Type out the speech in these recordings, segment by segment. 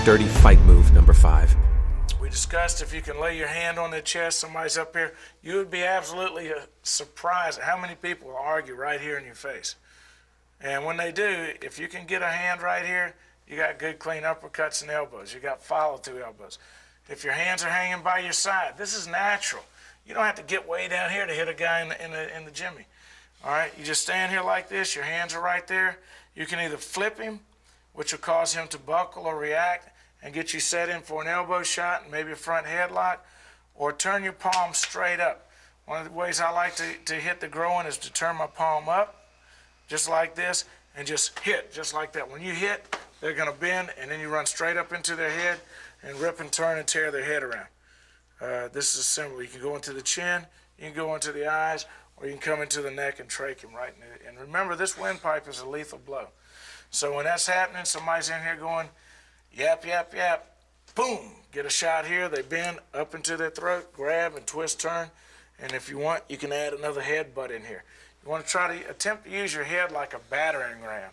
Dirty fight move number 5. We discussed if you can lay your hand on their chest, somebody's up here, you would be absolutely surprised at how many people will argue right here in your face. And when they do, if you can get a hand right here, you got good clean uppercuts and elbows. You got follow-through elbows. If your hands are hanging by your side, this is natural. You don't have to get way down here to hit a guy in the jimmy. All right, you just stand here like this, your hands are right there. You can either flip him, which will cause him to buckle or react and get you set in for an elbow shot and maybe a front headlock, or turn your palm straight up. One of the ways I like to hit the groin is to turn my palm up, just like this, and just hit, just like that. When you hit, they're gonna bend, and then you run straight up into their head and rip and turn and tear their head around. This is simple. You can go into the chin, you can go into the eyes, or you can come into the neck and trach him right in it. And remember, this windpipe is a lethal blow. So when that's happening, somebody's in here going, yap, yap, yap, boom, get a shot here, they bend up into their throat, grab and twist, turn, and if you want, you can add another headbutt in here. You want to try to attempt to use your head like a battering ram.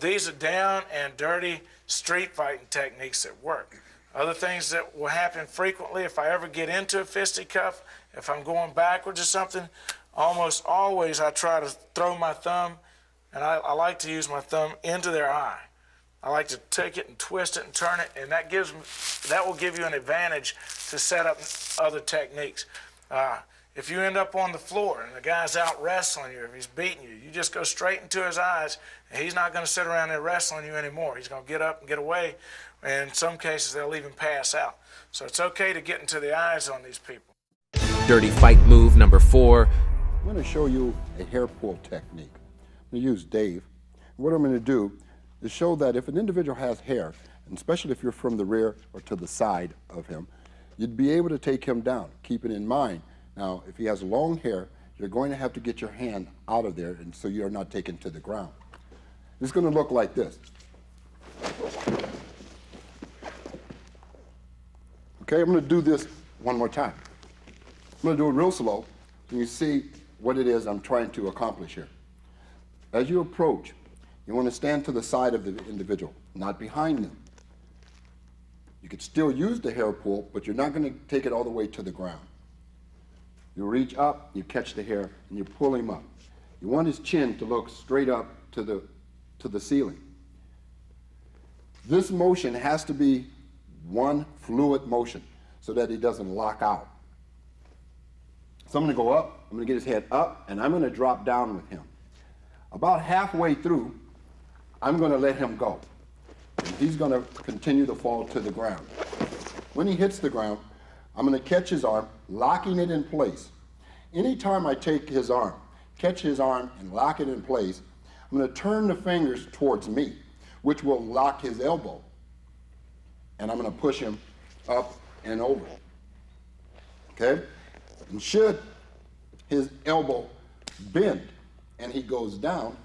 These are down and dirty street fighting techniques that work. Other things that will happen frequently, if I ever get into a fisticuff, if I'm going backwards or something, almost always I try to throw my thumb, and I like to use my thumb into their eye. I like to take it and twist it and turn it, and that will give you an advantage to set up other techniques. If you end up on the floor and the guy's out wrestling you, if he's beating you, you just go straight into his eyes, and he's not going to sit around there wrestling you anymore. He's going to get up and get away, and in some cases they'll even pass out. So it's okay to get into the eyes on these people. Dirty fight move number 4. I'm going to show you a hair pull technique. I'm going to use Dave. What I'm going to do is show that if an individual has hair, and especially if you're from the rear or to the side of him, you'd be able to take him down. Keep it in mind. Now, if he has long hair, you're going to have to get your hand out of there, and so you're not taken to the ground. It's going to look like this. Okay, I'm going to do this one more time. I'm going to do it real slow, and you see what it is I'm trying to accomplish here. As you approach, you want to stand to the side of the individual, not behind them. You could still use the hair pull, but you're not going to take it all the way to the ground. You reach up, you catch the hair, and you pull him up. You want his chin to look straight up to the ceiling. This motion has to be one fluid motion so that he doesn't lock out. So I'm going to go up, I'm going to get his head up, and I'm going to drop down with him. About halfway through, I'm going to let him go. And he's going to continue to fall to the ground. When he hits the ground, I'm going to catch his arm, locking it in place. Anytime I take his arm, catch his arm and lock it in place, I'm going to turn the fingers towards me, which will lock his elbow. And I'm going to push him up and over. Okay? And should his elbow bend and he goes down,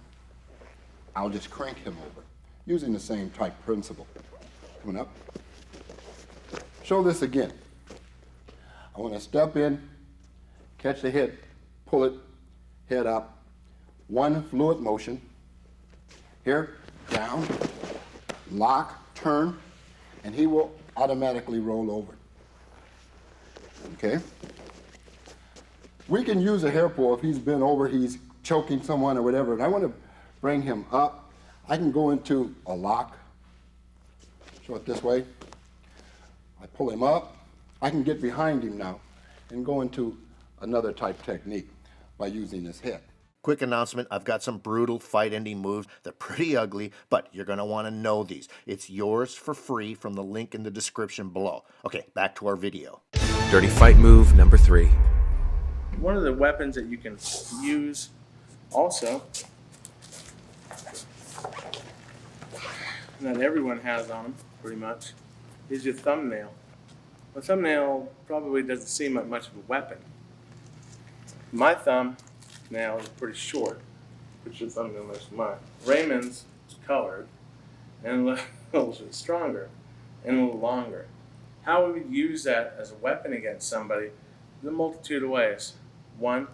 I'll just crank him over, using the same type principle. Coming up. Show this again. I want to step in, catch the head, pull it, head up. One fluid motion. Here, down, lock, turn, and he will automatically roll over. Okay? We can use a hair pull if he's bent over, he's choking someone or whatever, and I want to bring him up. I can go into a lock. Show it this way. I pull him up. I can get behind him now and go into another type technique by using his head. Quick announcement, I've got some brutal fight-ending moves. They're pretty ugly, but you're going to want to know these. It's yours for free from the link in the description below. Okay, back to our video. Dirty fight move number 3. One of the weapons that you can use also, that everyone has on them pretty much, is your thumbnail. A thumbnail probably doesn't seem like much of a weapon. My thumbnail is pretty short, which your thumbnail is mine. Raymond's is colored and a little bit stronger and a little longer. How we would use that as a weapon against somebody is a multitude of ways. One,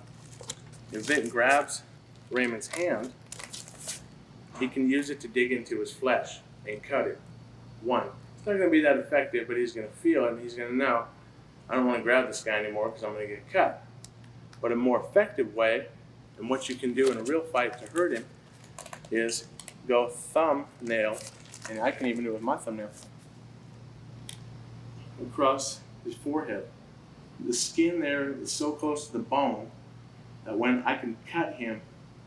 if Vinton grabs Raymond's hand, he can use it to dig into his flesh and cut it. One. It's not going to be that effective, but he's going to feel it, and he's going to know, I don't want to grab this guy anymore because I'm going to get cut. But a more effective way, and what you can do in a real fight to hurt him, is go thumbnail, and I can even do it with my thumbnail, across his forehead. The skin there is so close to the bone that when I can cut him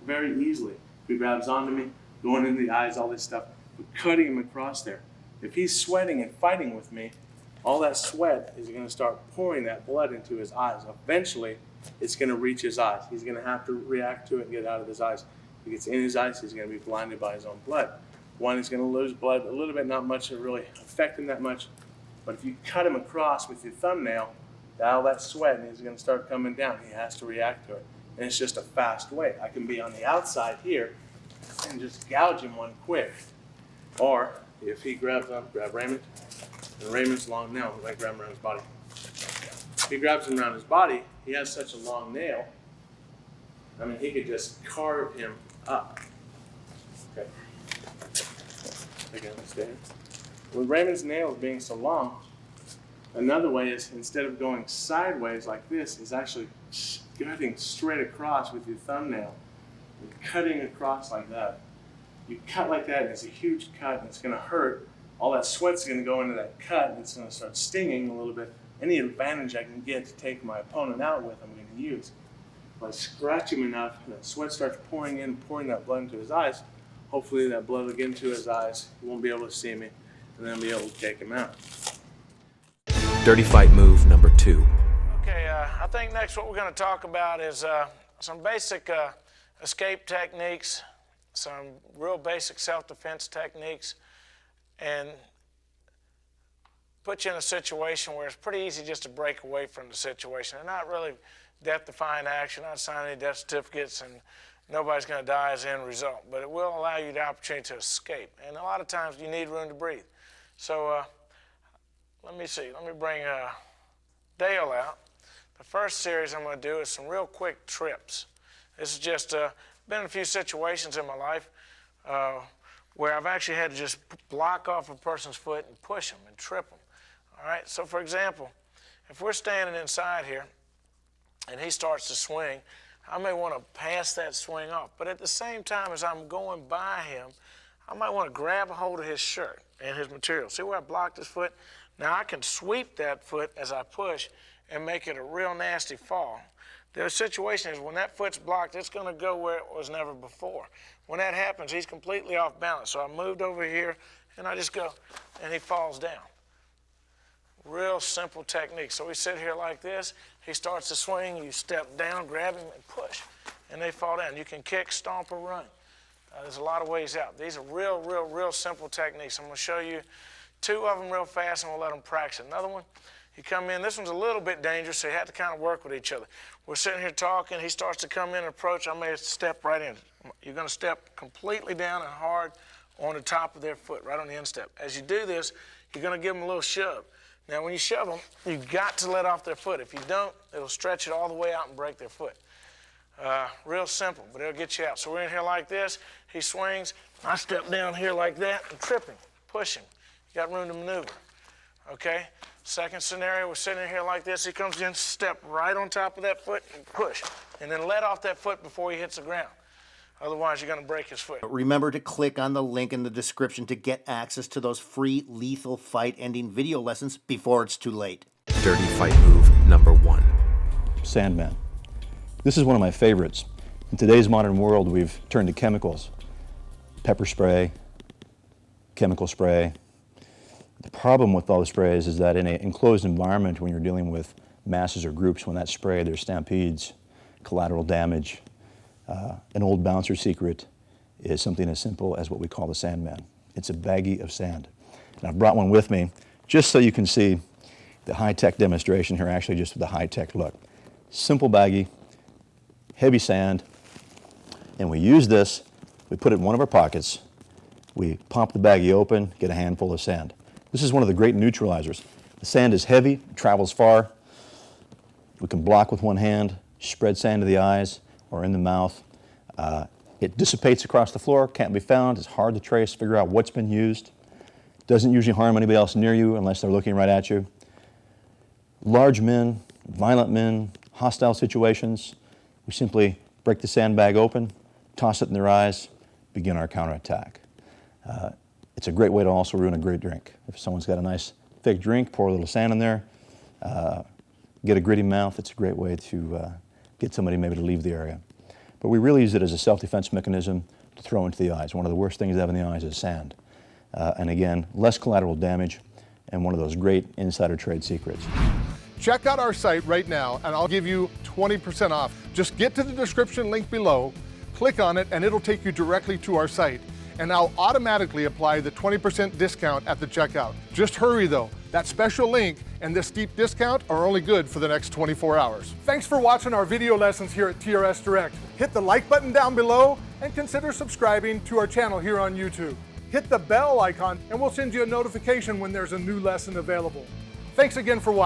very easily, if he grabs onto me, going into the eyes, all this stuff, but cutting him across there. If he's sweating and fighting with me, all that sweat is going to start pouring that blood into his eyes. Eventually, it's going to reach his eyes. He's going to have to react to it and get it out of his eyes. If it gets in his eyes, he's going to be blinded by his own blood. One, he's going to lose blood a little bit, not much to really affect him that much. But if you cut him across with your thumbnail, all that sweat is going to start coming down. He has to react to it. And it's just a fast way. I can be on the outside here and just gouge him one quick. Or if he grabs on, grab Raymond, and Raymond's long nail, I'm going to grab him around his body. If he grabs him around his body, he has such a long nail, I mean, he could just carve him up. Okay. Again, understand? With Raymond's nails being so long, another way is, instead of going sideways like this, is actually cutting straight across with your thumbnail. And cutting across like that. You cut like that, and it's a huge cut, and it's going to hurt. All that sweat's going to go into that cut, and it's going to start stinging a little bit. Any advantage I can get to take my opponent out with, I'm going to use. If I scratch him enough, and that sweat starts pouring in, pouring that blood into his eyes, hopefully that blood will get into his eyes. He won't be able to see me, and then I'll be able to take him out. Dirty fight move number 2. Okay, I think next what we're going to talk about is some basic escape techniques, some real basic self-defense techniques, and put you in a situation where it's pretty easy just to break away from the situation. They're not really death-defying action, not signing any death certificates, and nobody's going to die as an end result. But it will allow you the opportunity to escape. And a lot of times you need room to breathe. So let me see. Let me bring Dale out. The first series I'm going to do is some real quick trips. This is just been in a few situations in my life where I've actually had to just block off a person's foot and push them and trip them. All right, so for example, if we're standing inside here and he starts to swing, I may want to pass that swing off. But at the same time as I'm going by him, I might want to grab a hold of his shirt and his material. See where I blocked his foot? Now I can sweep that foot as I push and make it a real nasty fall. The situation is when that foot's blocked, it's going to go where it was never before. When that happens, he's completely off balance. So I moved over here, and I just go, and he falls down. Real simple technique. So we sit here like this. He starts to swing. You step down, grab him, and push, and they fall down. You can kick, stomp, or run. There's a lot of ways out. These are real simple techniques. I'm going to show you 2 of them real fast, and we'll let them practice. Another one, you come in. This one's a little bit dangerous, so you have to kind of work with each other. We're sitting here talking. He starts to come in and approach. I may step right in. You're going to step completely down and hard on the top of their foot, right on the instep. As you do this, you're going to give them a little shove. Now, when you shove them, you've got to let off their foot. If you don't, it'll stretch it all the way out and break their foot. Real simple, but it'll get you out. So we're in here like this. He swings. I step down here like that and trip him, push him. You got room to maneuver. Okay? Second scenario, we're sitting in here like this. He comes in, step right on top of that foot and push. And then let off that foot before he hits the ground. Otherwise, you're going to break his foot. Remember to click on the link in the description to get access to those free lethal fight-ending video lessons before it's too late. Dirty fight move number 1. Sandman. This is one of my favorites. In today's modern world, we've turned to chemicals. Pepper spray, chemical spray. The problem with all the sprays is that in an enclosed environment, when you're dealing with masses or groups, when that spray, there's stampedes, collateral damage. An old bouncer secret is something as simple as what we call the sandman. It's a baggie of sand. And I've brought one with me just so you can see the high-tech demonstration here, actually just with the high-tech look. Simple baggie, heavy sand, and we use this, we put it in one of our pockets, we pop the baggie open, get a handful of sand. This is one of the great neutralizers. The sand is heavy, travels far. We can block with one hand, spread sand to the eyes or in the mouth. It dissipates across the floor, can't be found, it's hard to trace, figure out what's been used. Doesn't usually harm anybody else near you unless they're looking right at you. Large men, violent men, hostile situations, we simply break the sandbag open, toss it in their eyes, begin our counterattack. It's a great way to also ruin a great drink. If someone's got a nice thick drink, pour a little sand in there, get a gritty mouth, it's a great way to get somebody maybe to leave the area. But we really use it as a self-defense mechanism to throw into the eyes. One of the worst things to have in the eyes is sand. And again, less collateral damage, and one of those great insider trade secrets. Check out our site right now and I'll give you 20% off. Just get to the description link below, click on it, and it'll take you directly to our site. And I'll automatically apply the 20% discount at the checkout. Just hurry though. That special link and this steep discount are only good for the next 24 hours. Thanks for watching our video lessons here at TRS Direct. Hit the like button down below and consider subscribing to our channel here on YouTube. Hit the bell icon and we'll send you a notification when there's a new lesson available. Thanks again for watching.